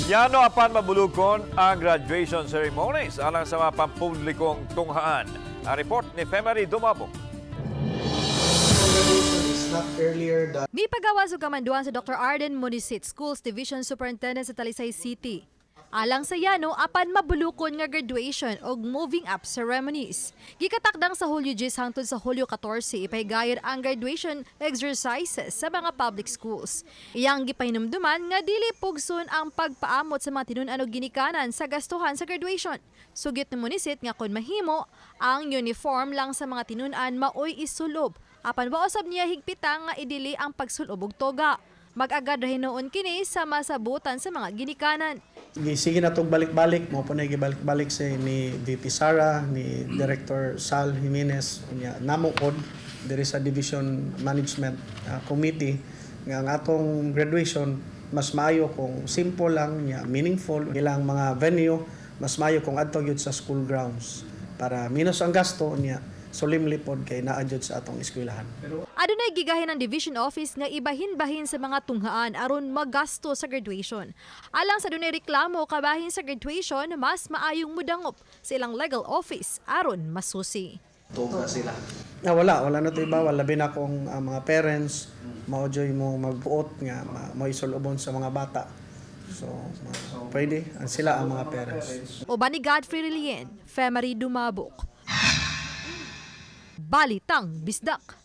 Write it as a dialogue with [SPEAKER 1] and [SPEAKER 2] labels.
[SPEAKER 1] Yano apan mabulukon ang graduation ceremonies alang sa mga pampublikong tunghaan. Ang report ni Femery Dumabok.
[SPEAKER 2] May pagawa sa kamanduan sa Dr. Arden Munisit Schools Division Superintendent sa Talisay City. Alang sa Yano, apan mabulukon nga graduation o moving up ceremonies. Gikatakdang sa Hulyo 10 hangtod sa Hulyo 14, ipahigayon ang graduation exercises sa mga public schools. Iyang gipahinumduman nga dili pugson ang pagpaamot sa mga tinun-an og ginikanan sa gastuhan sa graduation. Sugit ni Munisit nga kon mahimo, ang uniform lang sa mga tinun-an maoy isulob. Apan baosab niya higpitang nga idili ang pagsulob og toga. Mag-agad rahin noon kini sa masabutan sa mga ginikanan.
[SPEAKER 3] Sige na itong balik-balik, mo po na balik-balik sa ni VP Sara, ni Director Sal Jimenez, namukod diri sa Division Management Committee nga ang atong graduation mas maayo kung simple lang, meaningful, ilang mga venue, mas maayo kung adto gyud sa school grounds para minus ang gasto niya. Solemnly pod kay naadjud sa atong eskwelahan.
[SPEAKER 2] Adunay gigahin ng division office nga ibahin-bahin sa mga tunghaan aron magasto sa graduation. Alang sa dunay reklamo kabahin sa graduation, mas maayong mudangop sa ilang legal office aron masusi.
[SPEAKER 3] Tuga sila. Wala na to ibawal labi na kung mga parents maojoy mo magbuot nga maisulubon sa mga bata. So, pwede sila ang mga parents.
[SPEAKER 2] Uban ni Godfrey Rilien, Femery Dumabok. Balitang Bisdak.